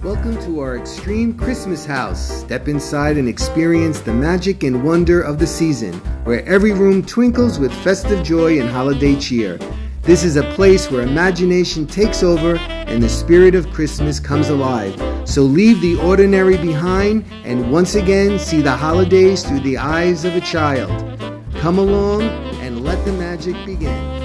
Welcome to our extreme Christmas house. Step inside and experience the magic and wonder of the season, where every room twinkles with festive joy and holiday cheer. This is a place where imagination takes over and the spirit of Christmas comes alive. So leave the ordinary behind and once again see the holidays through the eyes of a child. Come along and let the magic begin.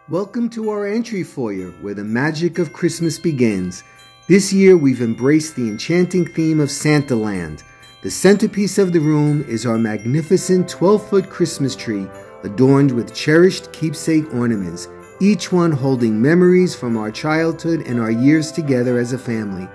Welcome to our entry foyer, where the magic of Christmas begins. This year we've embraced the enchanting theme of Santa Land. The centerpiece of the room is our magnificent 12-foot Christmas tree, adorned with cherished keepsake ornaments, each one holding memories from our childhood and our years together as a family.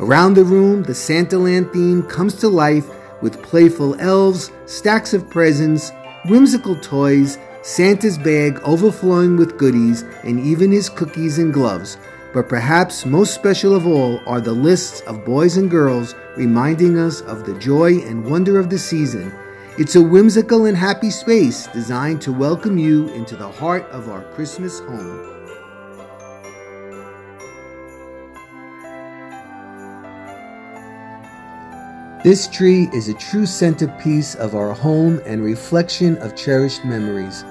Around the room, the Santa Land theme comes to life with playful elves, stacks of presents, whimsical toys, Santa's bag overflowing with goodies, and even his cookies and gloves. But perhaps most special of all are the lists of boys and girls reminding us of the joy and wonder of the season. It's a whimsical and happy space designed to welcome you into the heart of our Christmas home. This tree is a true centerpiece of our home and reflection of cherished memories,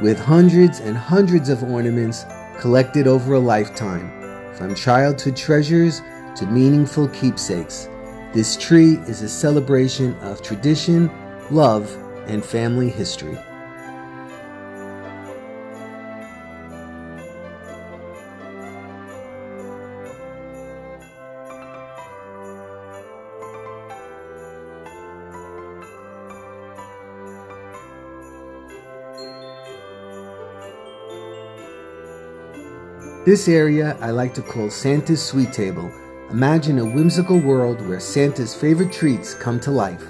with hundreds and hundreds of ornaments collected over a lifetime, from childhood treasures to meaningful keepsakes. This tree is a celebration of tradition, love, and family history. This area I like to call Santa's Sweet Table. Imagine a whimsical world where Santa's favorite treats come to life.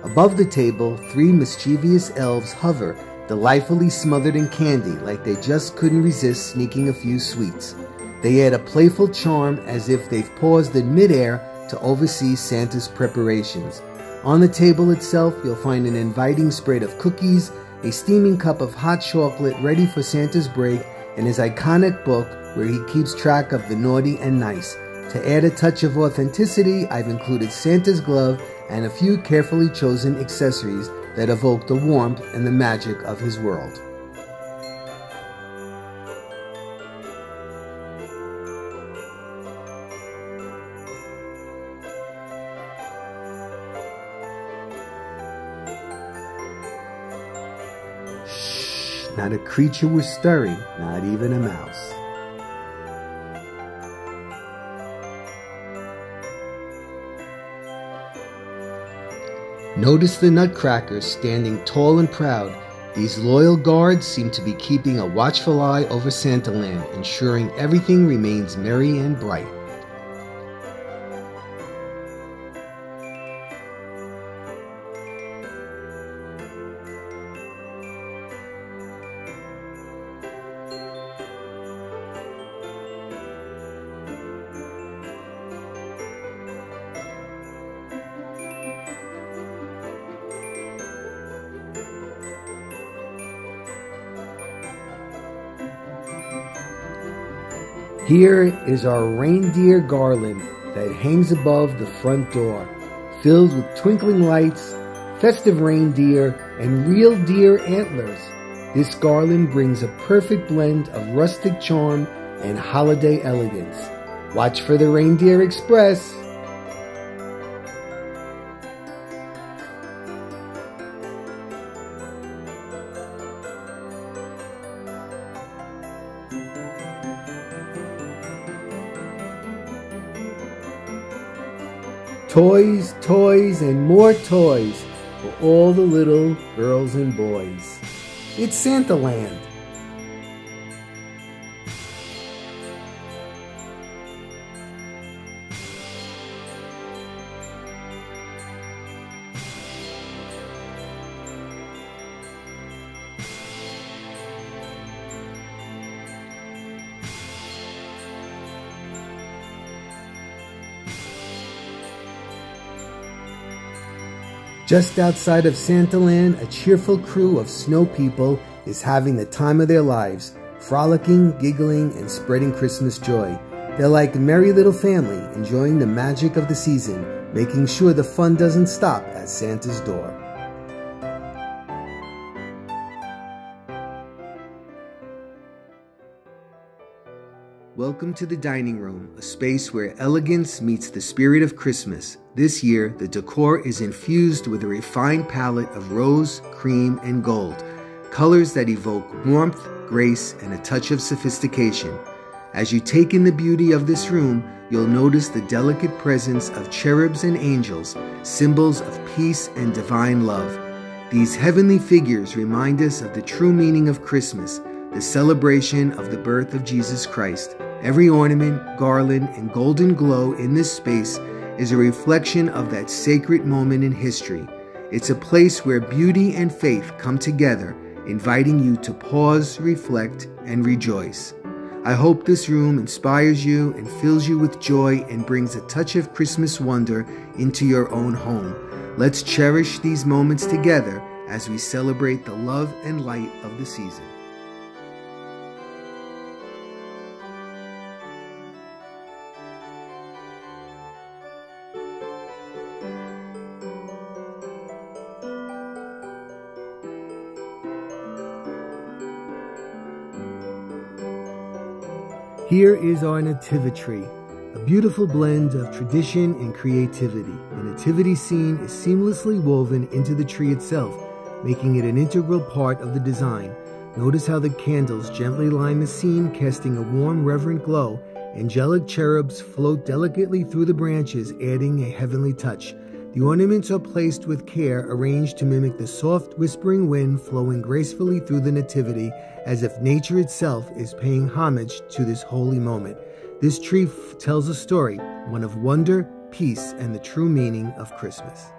Above the table, 3 mischievous elves hover, delightfully smothered in candy like they just couldn't resist sneaking a few sweets. They add a playful charm as if they've paused in midair to oversee Santa's preparations. On the table itself, you'll find an inviting spread of cookies, a steaming cup of hot chocolate ready for Santa's break, and his iconic book where he keeps track of the naughty and nice. To add a touch of authenticity, I've included Santa's glove and a few carefully chosen accessories that evoke the warmth and the magic of his world. Shh, not a creature was stirring, not even a mouse. Notice the nutcrackers standing tall and proud. These loyal guards seem to be keeping a watchful eye over Santa Land, ensuring everything remains merry and bright. Here is our reindeer garland that hangs above the front door, filled with twinkling lights, festive reindeer, and real deer antlers. This garland brings a perfect blend of rustic charm and holiday elegance. Watch for the Reindeer Express. Toys, toys, and more toys for all the little girls and boys. It's Santa Land. Just outside of Santaland, a cheerful crew of snow people is having the time of their lives, frolicking, giggling, and spreading Christmas joy. They're like a merry little family, enjoying the magic of the season, making sure the fun doesn't stop at Santa's door. Welcome to the dining room, a space where elegance meets the spirit of Christmas. This year, the decor is infused with a refined palette of rose, cream, and gold, colors that evoke warmth, grace, and a touch of sophistication. As you take in the beauty of this room, you'll notice the delicate presence of cherubs and angels, symbols of peace and divine love. These heavenly figures remind us of the true meaning of Christmas, the celebration of the birth of Jesus Christ. Every ornament, garland, and golden glow in this space is a reflection of that sacred moment in history. It's a place where beauty and faith come together, inviting you to pause, reflect, and rejoice. I hope this room inspires you and fills you with joy and brings a touch of Christmas wonder into your own home. Let's cherish these moments together as we celebrate the love and light of the season. Here is our nativity, a beautiful blend of tradition and creativity. The nativity scene is seamlessly woven into the tree itself, making it an integral part of the design. Notice how the candles gently line the scene, casting a warm, reverent glow. Angelic cherubs float delicately through the branches, adding a heavenly touch. The ornaments are placed with care, arranged to mimic the soft, whispering wind flowing gracefully through the nativity, as if nature itself is paying homage to this holy moment. This tree tells a story, one of wonder, peace, and the true meaning of Christmas.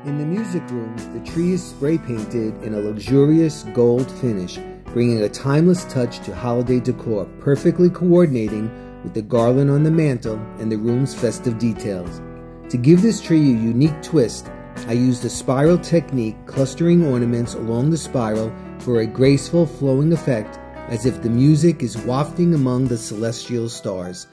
In the music room, the tree is spray painted in a luxurious gold finish, bringing a timeless touch to holiday decor, perfectly coordinating with the garland on the mantle and the room's festive details. To give this tree a unique twist, I used a spiral technique, clustering ornaments along the spiral for a graceful flowing effect, as if the music is wafting among the celestial stars.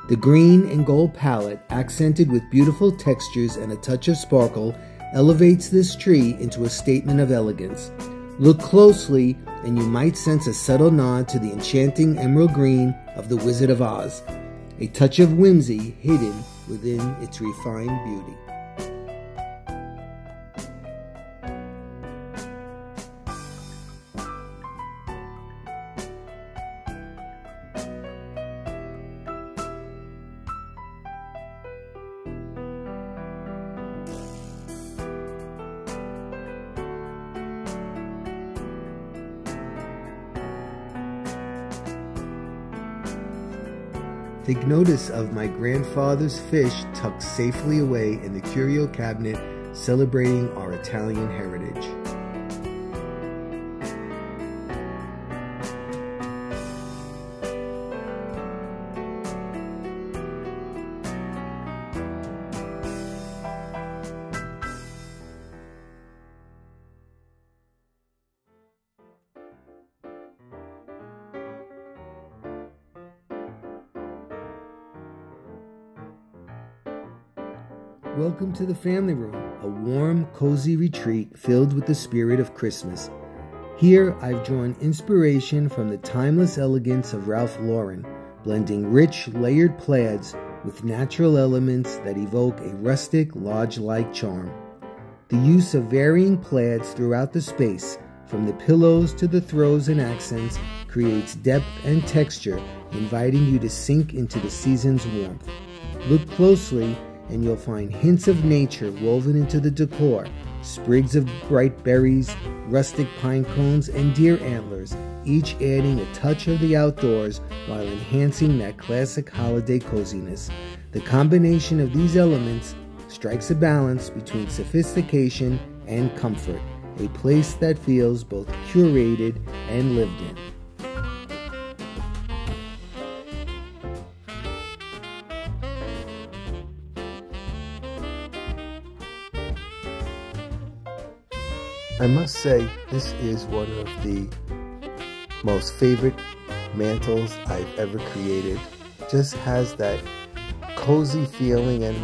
The green and gold palette, accented with beautiful textures and a touch of sparkle, elevates this tree into a statement of elegance. Look closely and you might sense a subtle nod to the enchanting emerald green of the Wizard of Oz, a touch of whimsy hidden within its refined beauty. Take notice of my grandfather's fish tucked safely away in the curio cabinet, celebrating our Italian heritage. Welcome to the family room, a warm, cozy retreat filled with the spirit of Christmas. Here, I've drawn inspiration from the timeless elegance of Ralph Lauren, blending rich, layered plaids with natural elements that evoke a rustic, lodge-like charm. The use of varying plaids throughout the space, from the pillows to the throws and accents, creates depth and texture, inviting you to sink into the season's warmth. Look closely, and you'll find hints of nature woven into the decor, sprigs of bright berries, rustic pine cones, and deer antlers, each adding a touch of the outdoors while enhancing that classic holiday coziness. The combination of these elements strikes a balance between sophistication and comfort, a place that feels both curated and lived in. I must say, this is one of the most favorite mantles I've ever created. Just has that cozy feeling and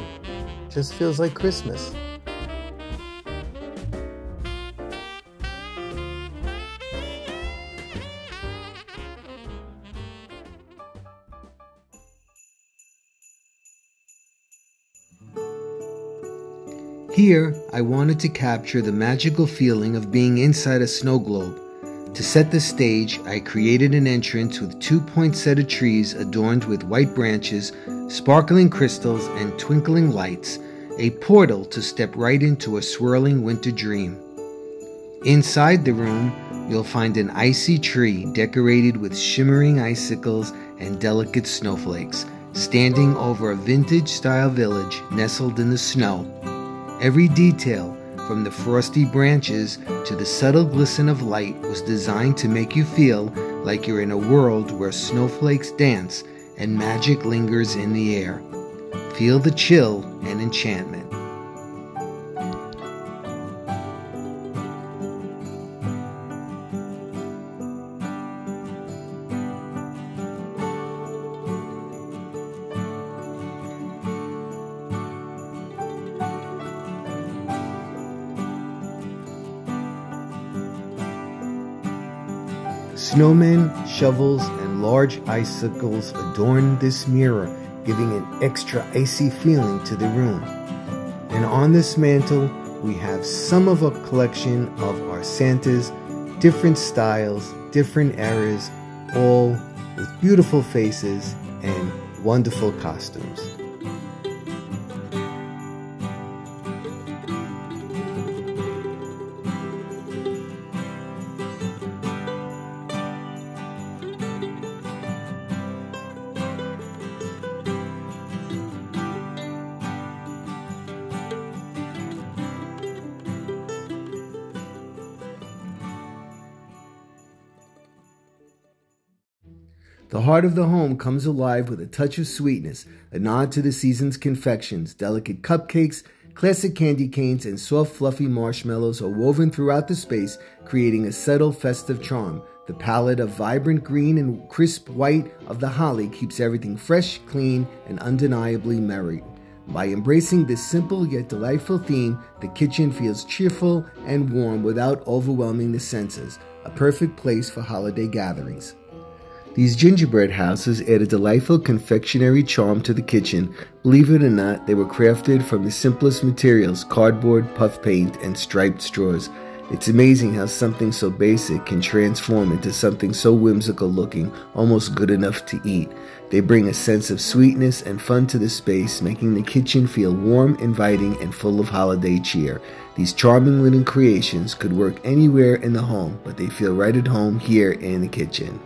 just feels like Christmas. Here, I wanted to capture the magical feeling of being inside a snow globe. To set the stage, I created an entrance with 2-poinsettia trees adorned with white branches, sparkling crystals, and twinkling lights, a portal to step right into a swirling winter dream. Inside the room, you'll find an icy tree decorated with shimmering icicles and delicate snowflakes, standing over a vintage-style village nestled in the snow. Every detail, from the frosty branches to the subtle glisten of light, was designed to make you feel like you're in a world where snowflakes dance and magic lingers in the air. Feel the chill and enchantment. Snowmen, shovels, and large icicles adorn this mirror, giving an extra icy feeling to the room. And on this mantle, we have some of a collection of our Santas, different styles, different eras, all with beautiful faces and wonderful costumes. The heart of the home comes alive with a touch of sweetness, a nod to the season's confections. Delicate cupcakes, classic candy canes, and soft fluffy marshmallows are woven throughout the space, creating a subtle festive charm. The palette of vibrant green and crisp white of the holly keeps everything fresh, clean, and undeniably merry. By embracing this simple yet delightful theme, the kitchen feels cheerful and warm without overwhelming the senses, a perfect place for holiday gatherings. These gingerbread houses add a delightful confectionery charm to the kitchen. Believe it or not, they were crafted from the simplest materials: cardboard, puff paint, and striped straws. It's amazing how something so basic can transform into something so whimsical looking, almost good enough to eat. They bring a sense of sweetness and fun to the space, making the kitchen feel warm, inviting, and full of holiday cheer. These charming little creations could work anywhere in the home, but they feel right at home here in the kitchen.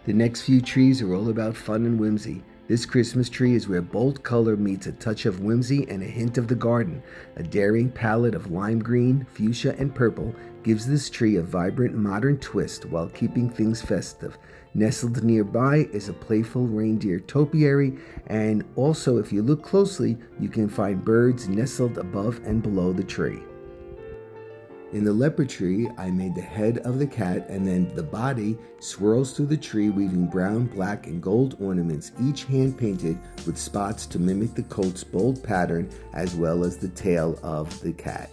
The next few trees are all about fun and whimsy. This Christmas tree is where bold color meets a touch of whimsy and a hint of the garden. A daring palette of lime green, fuchsia, and purple gives this tree a vibrant modern twist while keeping things festive. Nestled nearby is a playful reindeer topiary, and also if you look closely, you can find birds nestled above and below the tree. In the leopard tree, I made the head of the cat, and then the body swirls through the tree, weaving brown, black, and gold ornaments, each hand-painted with spots to mimic the coat's bold pattern, as well as the tail of the cat.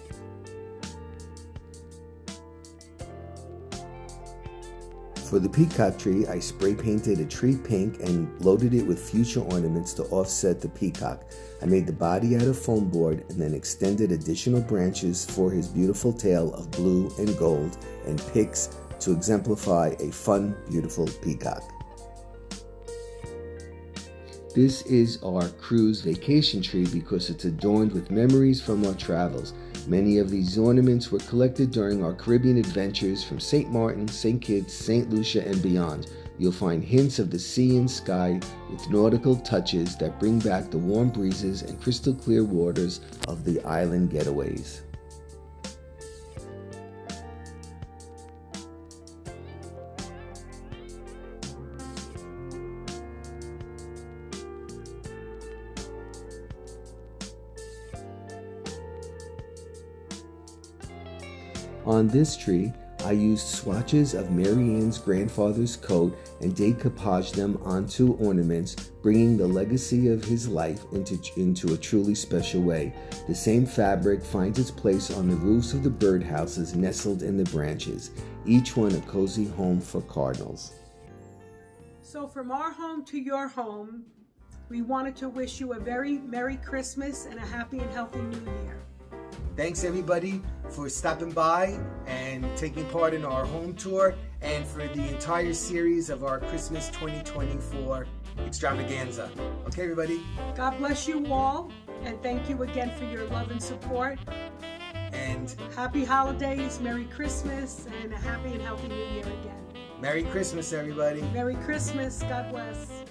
For the peacock tree, I spray painted a tree pink and loaded it with fuchsia ornaments to offset the peacock. I made the body out of foam board and then extended additional branches for his beautiful tail of blue and gold and picks to exemplify a fun, beautiful peacock. This is our cruise vacation tree because it's adorned with memories from our travels. Many of these ornaments were collected during our Caribbean adventures from St. Martin, St. Kitts, St. Lucia, and beyond. You'll find hints of the sea and sky with nautical touches that bring back the warm breezes and crystal clear waters of the island getaways. On this tree, I used swatches of Mary Ann's grandfather's coat and decoupaged them onto ornaments, bringing the legacy of his life into a truly special way. The same fabric finds its place on the roofs of the birdhouses nestled in the branches, each one a cozy home for cardinals. So from our home to your home, we wanted to wish you a very Merry Christmas and a happy and healthy New Year. Thanks everybody for stopping by and taking part in our home tour and for the entire series of our Christmas 2024 extravaganza. Okay everybody? God bless you all, and thank you again for your love and support. And happy holidays, Merry Christmas, and a happy and healthy New Year again. Merry Christmas everybody. Merry Christmas, God bless.